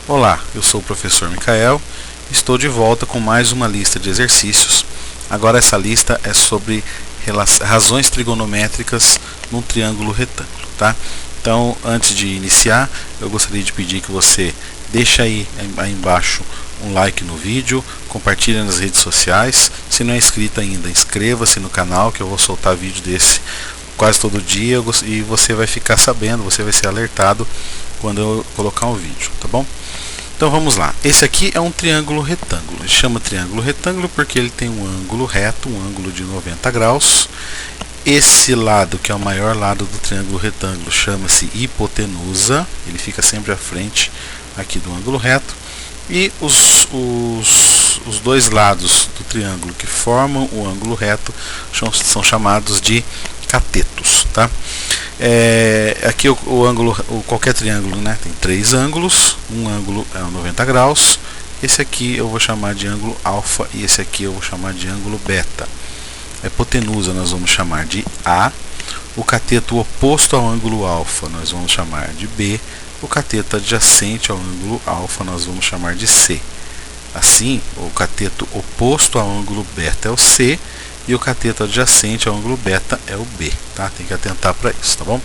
Olá, eu sou o professor Micael, estou de volta com mais uma lista de exercícios. Agora essa lista é sobre razões trigonométricas num triângulo retângulo, tá? Então, antes de iniciar, eu gostaria de pedir que você deixe aí embaixo um like no vídeo, compartilhe nas redes sociais. Se não é inscrito ainda, inscreva-se no canal, que eu vou soltar vídeo desse quase todo dia e você vai ficar sabendo, você vai ser alertado quando eu colocar um vídeo, tá bom? Então vamos lá. Esse aqui é um triângulo retângulo. Ele chama triângulo retângulo porque ele tem um ângulo reto, um ângulo de 90 graus. Esse lado, que é o maior lado do triângulo retângulo, chama-se hipotenusa. Ele fica sempre à frente aqui do ângulo reto. E os dois lados do triângulo que formam o ângulo reto são chamados de catetos, tá? Aqui o ângulo, qualquer triângulo, né, tem três ângulos. Um ângulo é 90 graus. Esse aqui eu vou chamar de ângulo alfa e esse aqui eu vou chamar de ângulo beta. A hipotenusa nós vamos chamar de A. O cateto oposto ao ângulo alfa nós vamos chamar de B. O cateto adjacente ao ângulo alfa nós vamos chamar de C. Assim, o cateto oposto ao ângulo beta é o C e o cateto adjacente ao ângulo beta é o B, tá? Tem que atentar para isso, tá bom?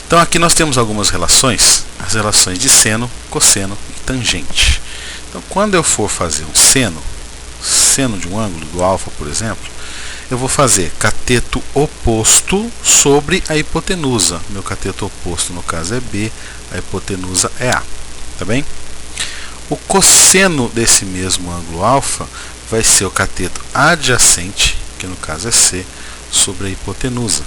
Então aqui nós temos algumas relações, as relações de seno, cosseno e tangente. Então quando eu for fazer um seno de um ângulo, do alfa, por exemplo, eu vou fazer cateto oposto sobre a hipotenusa. Meu cateto oposto no caso é B, a hipotenusa é A, tá bem? O cosseno desse mesmo ângulo alfa vai ser o cateto adjacente, que no caso é C, sobre a hipotenusa.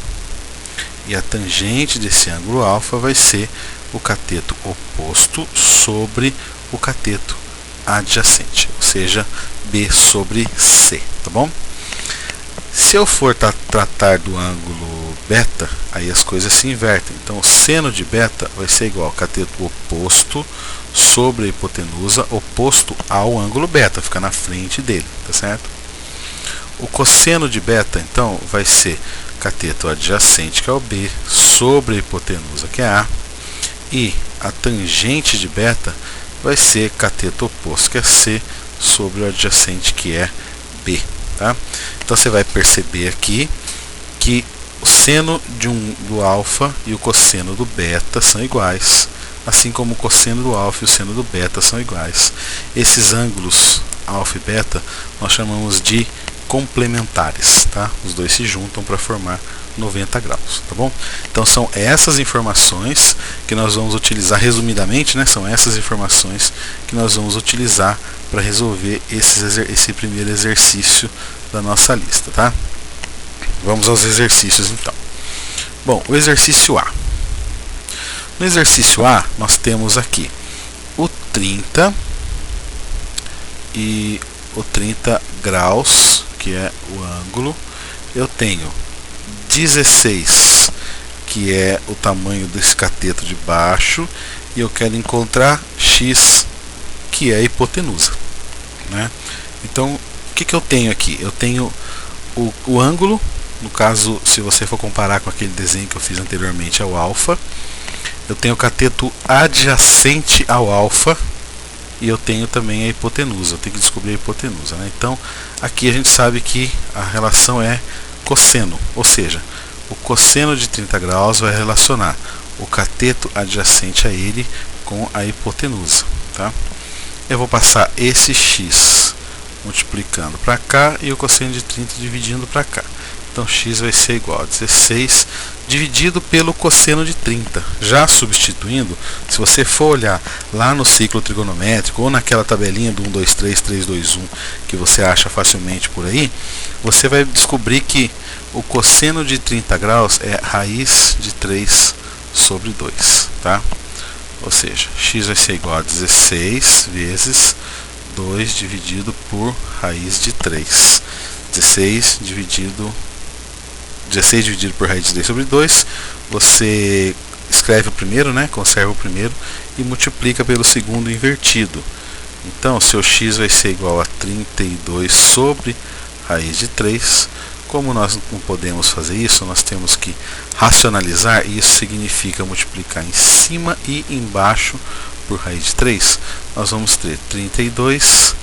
E a tangente desse ângulo alfa vai ser o cateto oposto sobre o cateto adjacente, ou seja, B sobre C, tá bom? Se eu for tratar do ângulo beta, aí as coisas se invertem. Então o seno de beta vai ser igual ao cateto oposto sobre a hipotenusa, oposto ao ângulo beta, fica na frente dele, tá certo? O cosseno de beta, então, vai ser cateto adjacente, que é o B, sobre a hipotenusa, que é A, e a tangente de beta vai ser cateto oposto, que é C, sobre o adjacente, que é B, tá? Então você vai perceber aqui que o seno do alfa e o cosseno do beta são iguais, assim como o cosseno do alfa e o seno do beta são iguais. Esses ângulos alfa e beta nós chamamos de complementares, tá? Os dois se juntam para formar 90 graus, tá bom? Então são essas informações que nós vamos utilizar resumidamente, né? São essas informações que nós vamos utilizar para resolver esse primeiro exercício da nossa lista, tá? Vamos aos exercícios então. Bom, o exercício A. No exercício A nós temos aqui o 30 e o 30 graus, que é o ângulo. Eu tenho 16, que é o tamanho desse cateto de baixo, e eu quero encontrar x, que é a hipotenusa, né? Então, o que eu tenho aqui? Eu tenho o ângulo, no caso, se você for comparar com aquele desenho que eu fiz anteriormente, é o alfa. Eu tenho o cateto adjacente ao alfa, e eu tenho também a hipotenusa. Eu tenho que descobrir a hipotenusa, né? Então, aqui a gente sabe que a relação é cosseno, ou seja, o cosseno de 30 graus vai relacionar o cateto adjacente a ele com a hipotenusa, tá? Eu vou passar esse x multiplicando para cá e o cosseno de 30 dividindo para cá. Então x vai ser igual a 16 dividido pelo cosseno de 30. Já substituindo, se você for olhar lá no ciclo trigonométrico ou naquela tabelinha do 1, 2, 3, 3, 2, 1 que você acha facilmente por aí, você vai descobrir que o cosseno de 30 graus é raiz de 3 sobre 2, tá? Ou seja, x vai ser igual a 16 vezes 2 dividido por raiz de 3. 16 dividido por raiz de 3 sobre 2, você escreve o primeiro, né, conserva o primeiro e multiplica pelo segundo invertido. Então, seu x vai ser igual a 32 sobre raiz de 3. Como nós não podemos fazer isso, nós temos que racionalizar, e isso significa multiplicar em cima e embaixo por raiz de 3, nós vamos ter 32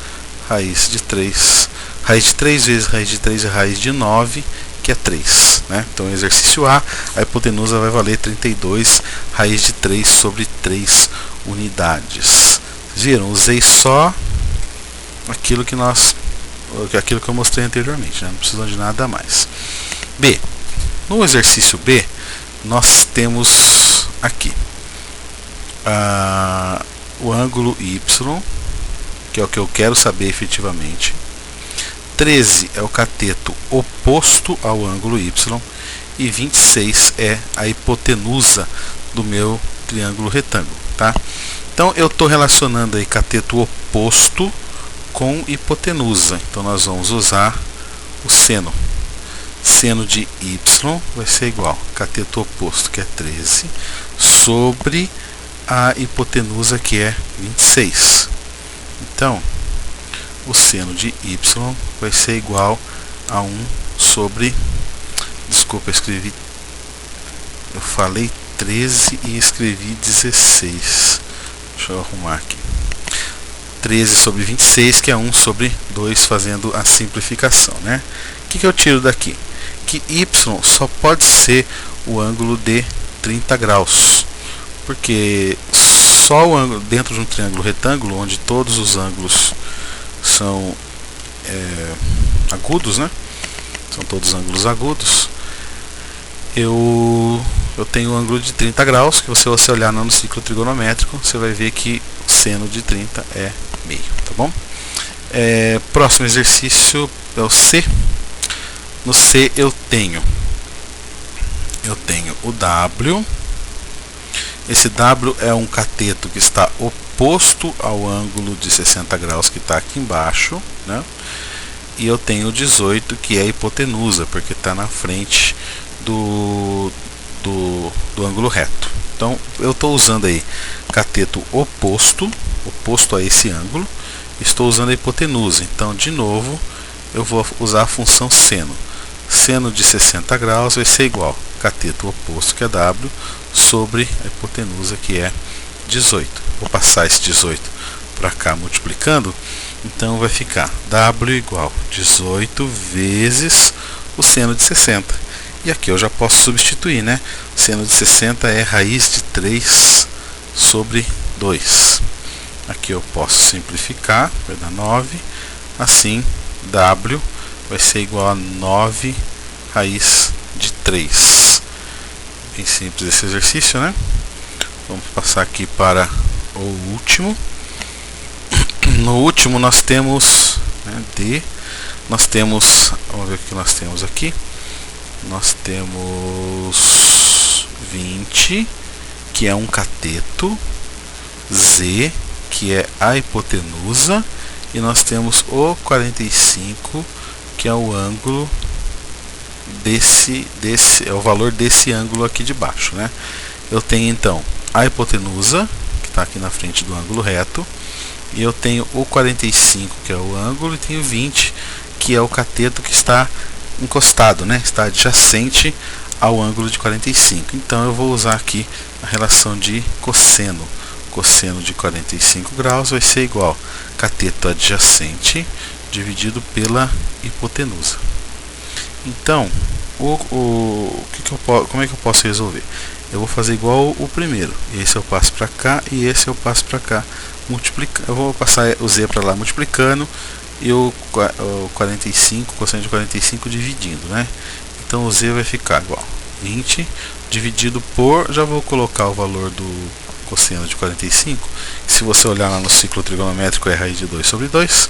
raiz de 3. Raiz de 3 vezes raiz de 3 é raiz de 9, que é 3. Né? Então, exercício A, a hipotenusa vai valer 32 raiz de 3 sobre 3 unidades. Vocês viram? Usei só aquilo que eu mostrei anteriormente, né? Não precisam de nada a mais. B. No exercício B, nós temos aqui o ângulo Y, que é o que eu quero saber efetivamente. 13 é o cateto oposto ao ângulo Y e 26 é a hipotenusa do meu triângulo retângulo, tá? Então eu estou relacionando aí cateto oposto com hipotenusa. Então nós vamos usar o seno. Seno de Y vai ser igual cateto oposto, que é 13, sobre a hipotenusa, que é 26. Então o seno de Y vai ser igual a 1 sobre... Desculpa, eu falei 13 e escrevi 16. Deixa eu arrumar aqui. 13 sobre 26, que é 1 sobre 2, fazendo a simplificação, né? O que eu tiro daqui? Que Y só pode ser o ângulo de 30 graus. Porque só o ângulo dentro de um triângulo retângulo, onde todos os ângulos são agudos, né? São todos ângulos agudos. Eu tenho um ângulo de 30 graus, que você olhar no ciclo trigonométrico, você vai ver que o seno de 30 é meio, tá bom? Próximo exercício é o C. No C eu tenho o W. Esse W é um cateto que está oposto ao ângulo de 60 graus que está aqui embaixo, né? E eu tenho o 18, que é a hipotenusa, porque está na frente do ângulo reto. Então eu estou usando aí cateto oposto a esse ângulo, estou usando a hipotenusa. Então, de novo, eu vou usar a função seno. Seno de 60 graus vai ser igual cateto oposto, que é W, sobre a hipotenusa, que é 18. Vou passar esse 18 para cá multiplicando, então vai ficar W igual 18 vezes o seno de 60. E aqui eu já posso substituir, né? Seno de 60 é raiz de 3 sobre 2. Aqui eu posso simplificar, vai dar 9. Assim, W vai ser igual a 9 raiz de 3. Bem simples esse exercício, né? Vamos passar aqui para o último. No último nós temos, né, D. Nós temos, vamos ver o que nós temos aqui. Nós temos 20, que é um cateto, Z, que é a hipotenusa, e nós temos o 45, que é o ângulo é o valor desse ângulo aqui de baixo, né? Eu tenho então a hipotenusa, que está aqui na frente do ângulo reto, e eu tenho o 45, que é o ângulo, e tenho 20, que é o cateto que está encostado, né? Está adjacente ao ângulo de 45. Então eu vou usar aqui a relação de cosseno. Cosseno de 45 graus vai ser igual cateto adjacente dividido pela hipotenusa. Então, como é que eu posso resolver? Eu vou fazer igual o primeiro. Esse eu passo para cá e esse eu passo para cá, multiplicando. Eu vou passar o Z para lá multiplicando e o 45, cosseno de 45 dividindo, né? Então o Z vai ficar igual 20 dividido por, já vou colocar o valor do cosseno de 45, se você olhar lá no ciclo trigonométrico é raiz de 2 sobre 2,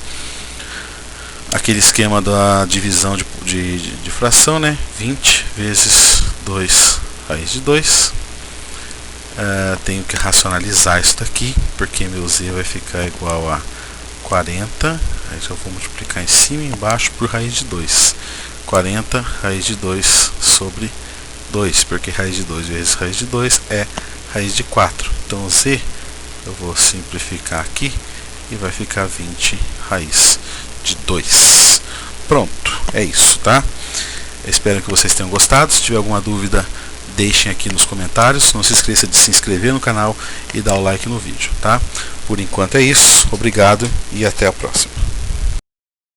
aquele esquema da divisão de fração, né? 20 vezes 2 raiz de 2. Tenho que racionalizar isso daqui, porque meu Z vai ficar igual a 40, aí já vou multiplicar em cima e embaixo por raiz de 2. 40 raiz de 2 sobre 2, porque raiz de 2 vezes raiz de 2 é raiz de 4. Então Z eu vou simplificar aqui e vai ficar 20 raiz de 2. Pronto, é isso, tá? Eu espero que vocês tenham gostado. Se tiver alguma dúvida, deixem aqui nos comentários. Não se esqueça de se inscrever no canal e dar o like no vídeo, tá? Por enquanto é isso. Obrigado e até a próxima.